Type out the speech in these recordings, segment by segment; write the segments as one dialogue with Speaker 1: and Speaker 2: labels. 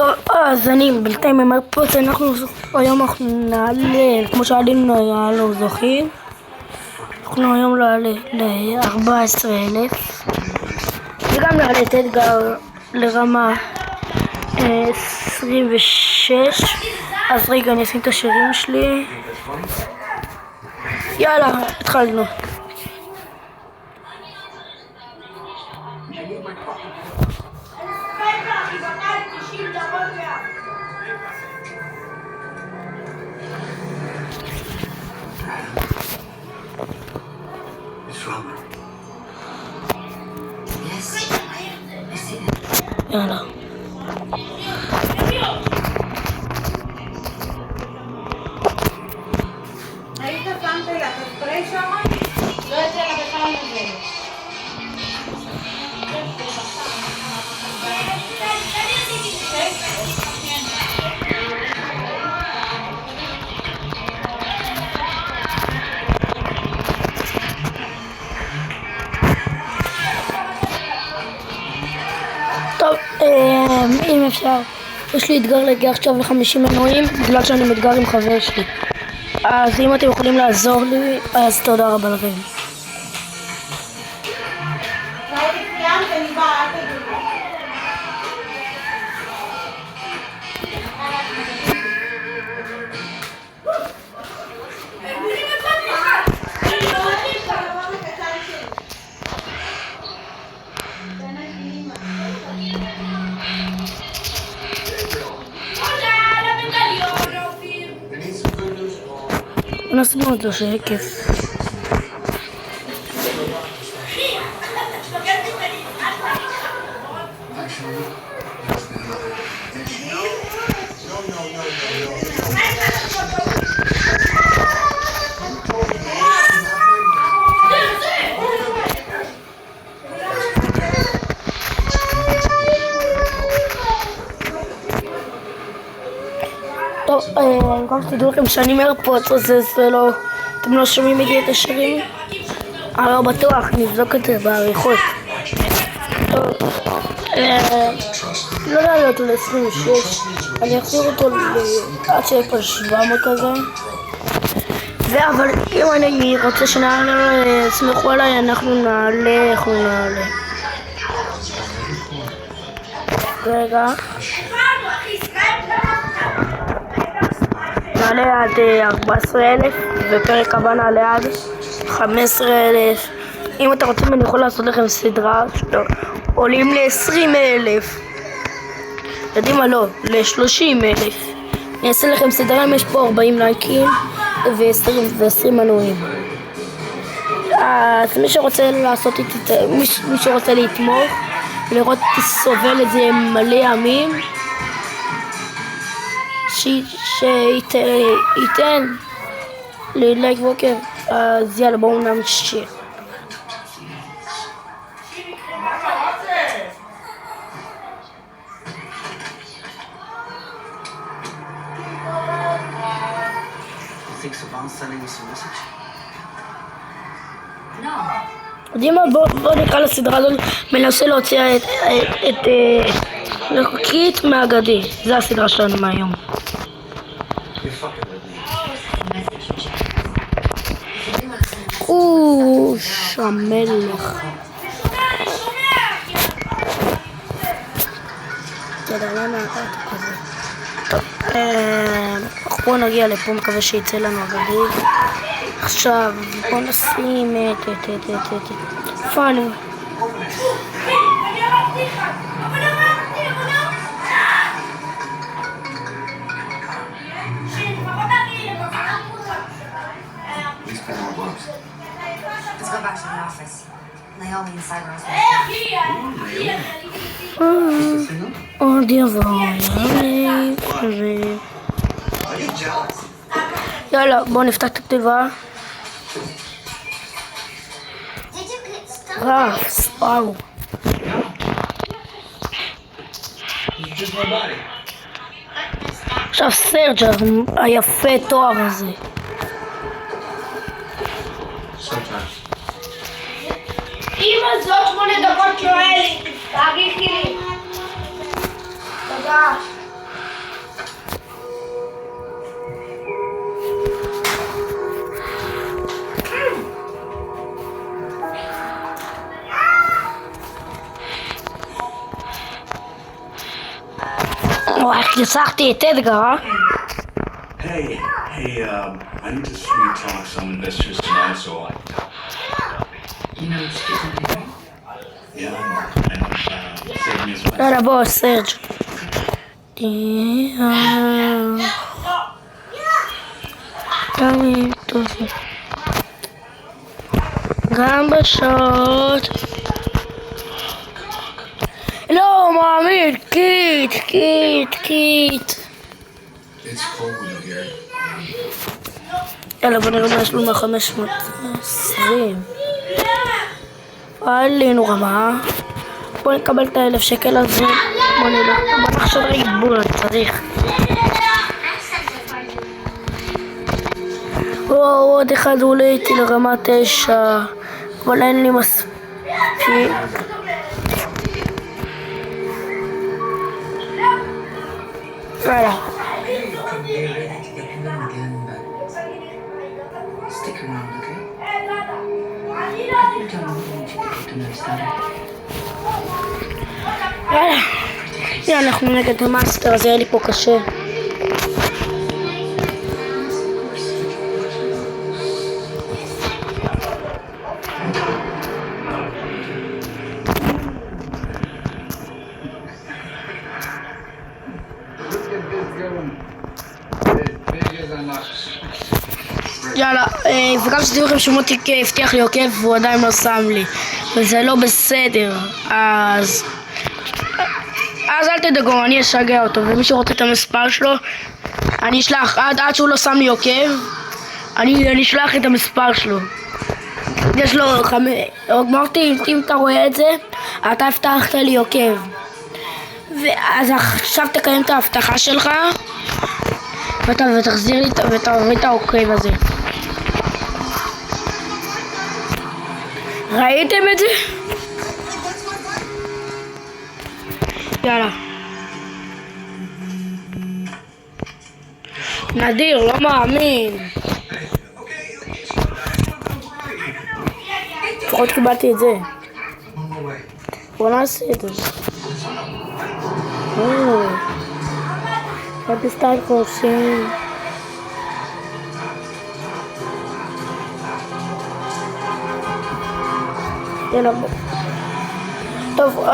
Speaker 1: טוב, אז אני בינתיים אומר פה שאנחנו היום נעלה, כמו שעלינו היה זוכים, אנחנו היום נעלה ל-14,000 וגם נעלה את אתגר לרמה 26. אז רגע, אני אשים את השירים שלי. יאללה, התחלנו. יאללה.
Speaker 2: היית שמת לה את הספרי שם? לא יצא לה בכלל מזה.
Speaker 1: טוב, אם אפשר, יש לי אתגר להגיע עכשיו ל50 מנויים בגלל שאני מתגר עם חבר שלי, אז אם אתם יכולים לעזור לי, אז תודה רבה לכם. נשים את זה שקף. טוב, גם שתדעו לכם שאני מרפות וזה לא, אתם לא שומעים איתי את השירים? לא בטוח, נבדוק את זה בעריכות. טוב, לא לעלות ל-26, אני אחזיר אותו עד שיהיה פה 700 כזה. אבל אם אני רוצה שנעלה, סמכו עליי, אנחנו נעלה. רגע. נעלה עד 14,000 ופרק הבא נעלה עד 15,000. אם אתם רוצים אני יכול לעשות לכם סדרה עולים ל-20,000, יודעים מה? לא, ל-30,000. אני אעשה לכם סדרה אם יש פה 40 לייקים ו-20 מנויים. אז מי שרוצה לעשות איתי, מי שרוצה לתמוך ולראות אותי סובל את זה מלא ימים, שייתן לי לייק בוקר. אז יאללה, בואו נמשיך. יודעים מה? בואו נקרא לסדרה הזאת מנסה להוציא את קיט מהאגדי. זה הסדרה שלנו מהיום. המלך. בואו נגיע לפה, מקווה שיצא לנו אגדי. עכשיו בואו נשים את פאני.
Speaker 3: Let's go back to the office. Naomi and Cyber
Speaker 1: עוד יבוא. יאללה, בואו נפתח את הכתיבה. וואו. עכשיו סרג' היפה תואר הזה.
Speaker 2: אמא זאת 8 דקות שואלת, תאריכי לי. תודה.
Speaker 1: וואי, ניצחתי את אדגר, אה?
Speaker 4: Hey, I need to sweet talk some investors tonight, so
Speaker 3: You know it's something, right?
Speaker 4: yeah, and save me some.
Speaker 1: יאללה בוא, סרג'. תמיד טובים. גם בשעות. לא מאמין, קיט.
Speaker 4: It's cold here.
Speaker 1: יאללה בוא נראה מה יש לו 520. עלינו רמה. בוא נקבל את 1,000 שקל הזה. בוא נחשוב רגע בול, צריך. עוד אחד עולה איתי לרמה 9, אבל אין לי מספיק. יאללה.
Speaker 3: Come here ready to get him again, but stick around, okay? You're done with me to get to understand.
Speaker 1: יאללה, אנחנו נגד המאסטר, זה יהיה לי פה קשה. יאללה, וגם שתדעו לכם שמוטי הבטיח לי עוקב והוא עדיין לא שם לי, וזה לא בסדר, אז אל תדאגו, אני אשגע אותו, ומי שרוצה את המספר שלו אני אשלח, עד שהוא לא שם לי עוקב אני אשלח את המספר שלו. יש לו מוטי, אם אתה רואה את זה, אתה הבטחת לי עוקב, ואז עכשיו תקיים את ההבטחה שלך ותחזיר לי ותביא את העוקב הזה. ראיתם את זה? יאללה. נדיר, לא מאמין. לפחות קיבלתי את זה. בוא נעשה את זה. רק סטייל חורשים. יאללה בוא. טוב,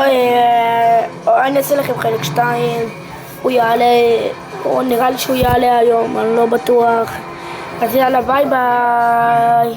Speaker 1: אני אעשה לכם חלק 2. הוא יעלה, או נראה לי שהוא יעלה היום, אני לא בטוח. אז יאללה, ביי ביי.